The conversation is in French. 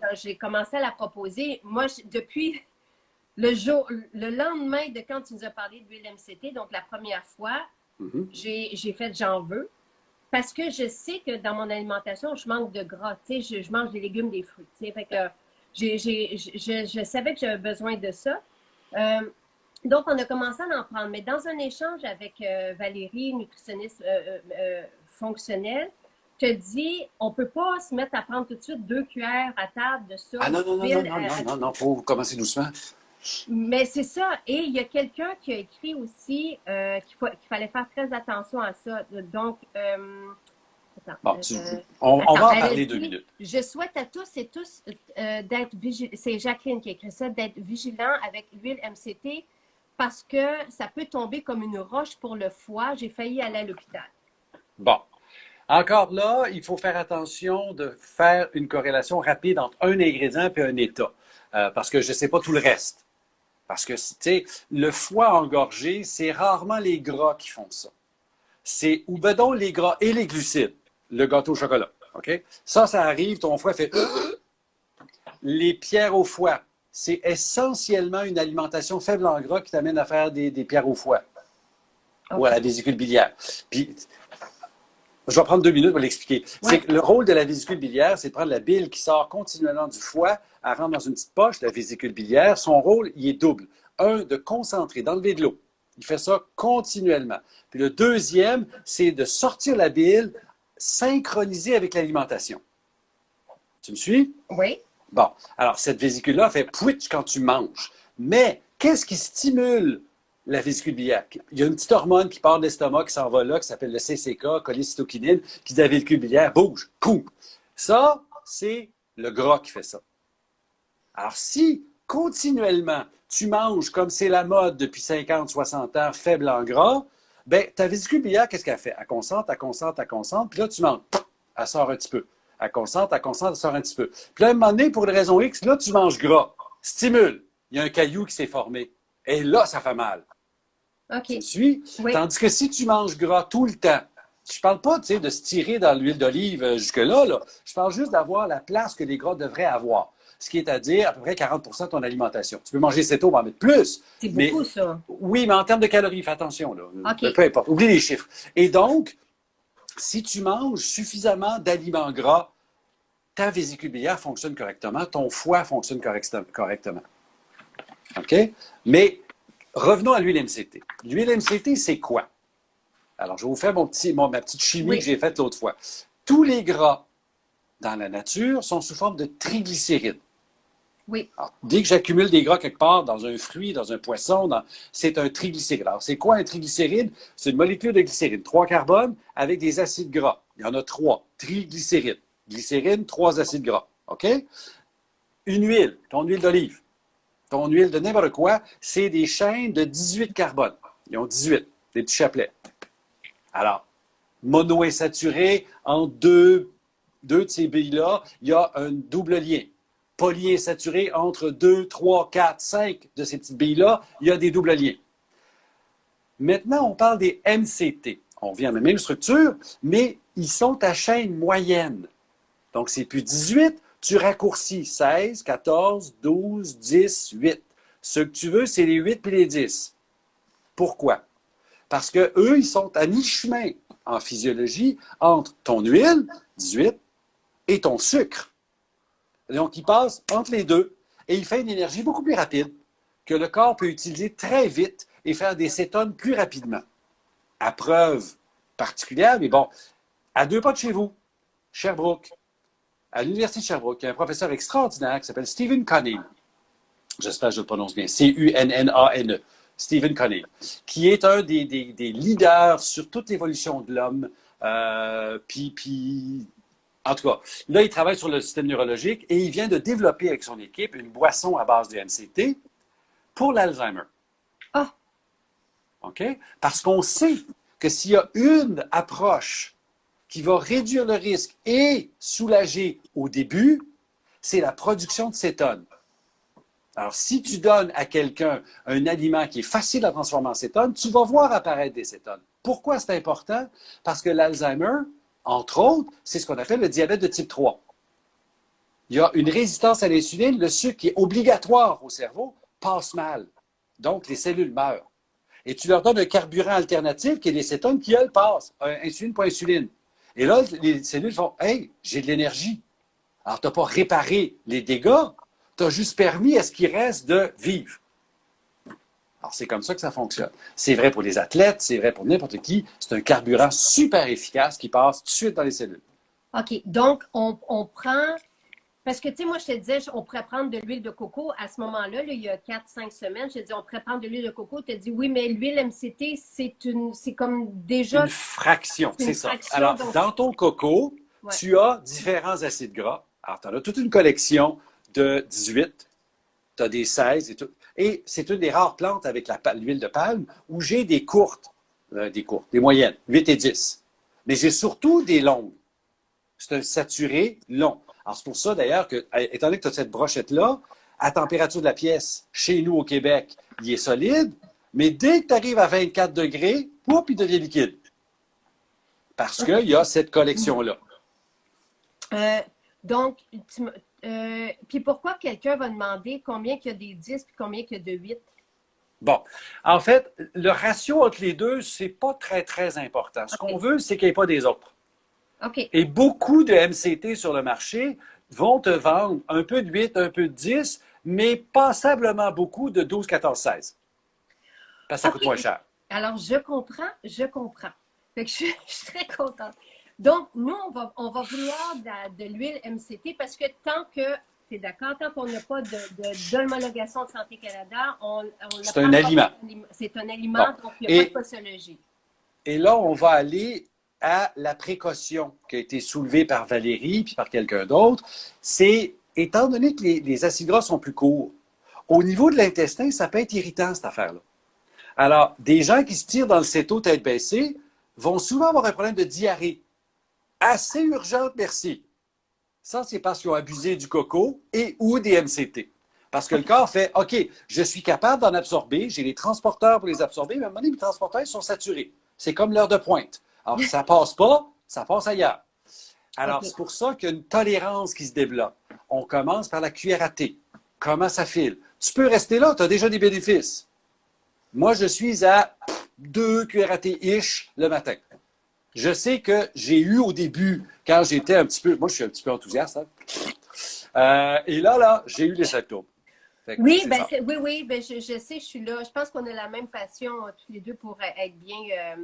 quand j'ai commencé à la proposer, moi, depuis le lendemain de quand tu nous as parlé de l'huile MCT, donc la première fois, j'ai fait j'en veux. Parce que je sais que dans mon alimentation, je manque de gras. Tu sais, je mange des légumes, des fruits. Tu sais, fait que je savais que j'avais besoin de ça. Euh, donc, on a commencé à en prendre. Mais dans un échange avec Valérie, nutritionniste fonctionnelle, te dit, on ne peut pas se mettre à prendre tout de suite 2 cuillères à table de ça, Ah non, non, non, non, d'huile. non, non, non, non, faut commencer doucement. Mais c'est ça. Et il y a quelqu'un qui a écrit aussi qu'il fallait faire très attention à ça. Donc, attends, Bon, on attends, va en elle a parler 2 minutes. je souhaite à tous et tous d'être vigilants. C'est Jacqueline qui a écrit ça, d'être vigilant avec l'huile MCT parce que ça peut tomber comme une roche pour le foie. J'ai failli aller à l'hôpital. Bon. Encore là, il faut faire attention de faire une corrélation rapide entre un ingrédient et un état. Parce que je ne sais pas tout le reste. Parce que, tu sais, le foie engorgé, c'est rarement les gras qui font ça. C'est, ou ben donc les gras et les glucides. Le gâteau au chocolat. OK? Ça arrive, ton foie fait les pierres au foie. C'est essentiellement une alimentation faible en gras qui t'amène à faire des pierres au foie. Ou à la vésicule biliaire. Puis, je vais prendre 2 minutes pour l'expliquer. Ouais. C'est que le rôle de la vésicule biliaire, c'est de prendre la bile qui sort continuellement du foie, elle rentre dans une petite poche, la vésicule biliaire. Son rôle, il est double. Un, de concentrer, d'enlever de l'eau. Il fait ça continuellement. Puis le deuxième, c'est de sortir la bile synchronisée avec l'alimentation. Tu me suis? Oui. Bon, alors cette vésicule-là fait pouitch quand tu manges. Mais qu'est-ce qui stimule la vésicule biliaire? Il y a une petite hormone qui part de l'estomac, qui s'en va là, qui s'appelle le CCK, cholécytokinine, qui dit à la vésicule biliaire, bouge, coupe. Ça, c'est le gras qui fait ça. Alors, si continuellement, tu manges comme c'est la mode depuis 50, 60 ans, faible en gras, ben ta vésicule biliaire, qu'est-ce qu'elle fait? Elle concentre, elle concentre, elle concentre, puis là, tu manges, elle sort un petit peu. Elle concentre, elle sort un petit peu. Puis là, à un moment donné, pour une raison X, là, tu manges gras. Stimule. Il y a un caillou qui s'est formé. Et là, ça fait mal. OK. Tu me suis? Oui. Tandis que si tu manges gras tout le temps, je parle pas, tu sais, de se tirer dans l'huile d'olive jusque-là, là. Je parle juste d'avoir la place que les gras devraient avoir. Ce qui est à dire à peu près 40 de ton alimentation. Tu peux manger céto, en mettre plus. C'est beaucoup, ça. Oui, mais en termes de calories, fais attention, là. OK. Peu importe. Oublie les chiffres. Et donc, si tu manges suffisamment d'aliments gras, ta vésicule biliaire fonctionne correctement, ton foie fonctionne correctement. OK? Mais revenons à l'huile MCT. L'huile MCT, c'est quoi? Alors, je vais vous faire ma petite chimie que j'ai faite l'autre fois. Tous les gras dans la nature sont sous forme de triglycérides. Oui. Alors, dès que j'accumule des gras quelque part, dans un fruit, dans un poisson, c'est un triglycéride. Alors, c'est quoi un triglycéride? C'est une molécule de glycérine, 3 carbones avec des acides gras. Il y en a 3, triglycérides. Glycérine, 3 acides gras. OK? Une huile, ton huile d'olive, ton huile de n'importe quoi, c'est des chaînes de 18 carbones. Ils ont 18, des petits chapelets. Alors, monoinsaturé, entre deux de ces billes-là, il y a un double lien. Polyinsaturé, entre 2, 3, 4, 5 de ces petites billes-là, il y a des doubles liens. Maintenant, on parle des MCT. On revient à la même structure, mais ils sont à chaîne moyenne. Donc, c'est plus 18, tu raccourcis 16, 14, 12, 10, 8. Ce que tu veux, c'est les 8 et les 10. Pourquoi? Parce qu'eux, ils sont à mi-chemin en physiologie entre ton huile, 18, et ton sucre. Donc, il passe entre les deux et il fait une énergie beaucoup plus rapide que le corps peut utiliser très vite et faire des cétones plus rapidement. À preuve particulière, mais bon, à 2 pas de chez vous, Sherbrooke, à l'Université de Sherbrooke, il y a un professeur extraordinaire qui s'appelle Stephen Cunnane. J'espère que je le prononce bien. C-U-N-N-A-N-E. Stephen Cunnane, qui est un des leaders sur toute l'évolution de l'homme. En tout cas, là, il travaille sur le système neurologique et il vient de développer avec son équipe une boisson à base de MCT pour l'Alzheimer. Ah! OK? Parce qu'on sait que s'il y a une approche qui va réduire le risque et soulager au début, c'est la production de cétone. Alors, si tu donnes à quelqu'un un aliment qui est facile à transformer en cétone, tu vas voir apparaître des cétones. Pourquoi c'est important? Parce que l'Alzheimer, entre autres, c'est ce qu'on appelle le diabète de type 3. il y a une résistance à l'insuline, le sucre qui est obligatoire au cerveau passe mal. Donc, les cellules meurent. Et tu leur donnes un carburant alternatif qui est les cétones qui, elles, passent. Insuline pour insuline. Et là, les cellules font « Hey, j'ai de l'énergie. » Alors, tu n'as pas réparé les dégâts, tu as juste permis à ce qui reste de vivre. Alors, c'est comme ça que ça fonctionne. C'est vrai pour les athlètes, c'est vrai pour n'importe qui. C'est un carburant super efficace qui passe tout de suite dans les cellules. OK. Donc, on prend... Parce que, tu sais, moi, je te disais, on pourrait prendre de l'huile de coco à ce moment-là, là, il y a 4-5 semaines. Je te dis, on pourrait prendre de l'huile de coco. Tu as dit, oui, mais l'huile MCT, c'est comme déjà... Une fraction, c'est ça. Fraction, alors, donc... dans ton coco, ouais. Tu as différents acides gras. Alors, tu en as toute une collection de 18. Tu as des 16 et tout. Et c'est une des rares plantes avec l'huile de palme où j'ai des courtes, des moyennes, 8 et 10. Mais j'ai surtout des longues. C'est un saturé long. Alors, c'est pour ça, d'ailleurs, que, étant donné que tu as cette brochette-là, à température de la pièce, chez nous au Québec, il est solide, mais dès que tu arrives à 24 degrés, il devient liquide. Parce qu'il y a cette collection-là. Donc, puis pourquoi quelqu'un va demander combien qu'il y a des 10 puis combien qu'il y a de 8? Bon, en fait, le ratio entre les deux, c'est pas très, très important. Ce qu'on veut, c'est qu'il n'y ait pas des autres. OK. Et beaucoup de MCT sur le marché vont te vendre un peu de 8, un peu de 10, mais passablement beaucoup de 12, 14, 16. Parce que ça coûte moins cher. Alors, je comprends. Fait que je suis très contente. Donc, nous, on va vouloir de l'huile MCT parce que tant que, tu es d'accord, tant qu'on n'a pas d'homologation de Santé Canada, c'est un aliment. C'est un aliment, bon. Donc il n'y a pas de posologie. Et là, on va aller à la précaution qui a été soulevée par Valérie puis par quelqu'un d'autre. C'est, étant donné que les acides gras sont plus courts, au niveau de l'intestin, ça peut être irritant, cette affaire-là. Alors, des gens qui se tirent dans le céto tête baissée vont souvent avoir un problème de diarrhée. Assez urgente, merci. Ça, c'est parce qu'ils ont abusé du coco et ou des MCT. Parce que le corps fait, OK, je suis capable d'en absorber, j'ai les transporteurs pour les absorber, mais à un moment donné, mes transporteurs, ils sont saturés. C'est comme l'heure de pointe. Alors, ça passe pas, ça passe ailleurs. Alors, c'est pour ça qu'il y a une tolérance qui se développe. On commence par la cuillère à thé. Comment ça file? Tu peux rester là, tu as déjà des bénéfices. Moi, je suis à 2 cuillères à thé-ish le matin. Je sais que j'ai eu au début, quand j'étais un petit peu... Moi, je suis un petit peu enthousiaste. Hein? Et là, j'ai eu les symptômes. Oui, ben, je sais, je suis là. Je pense qu'on a la même passion tous les deux pour être bien.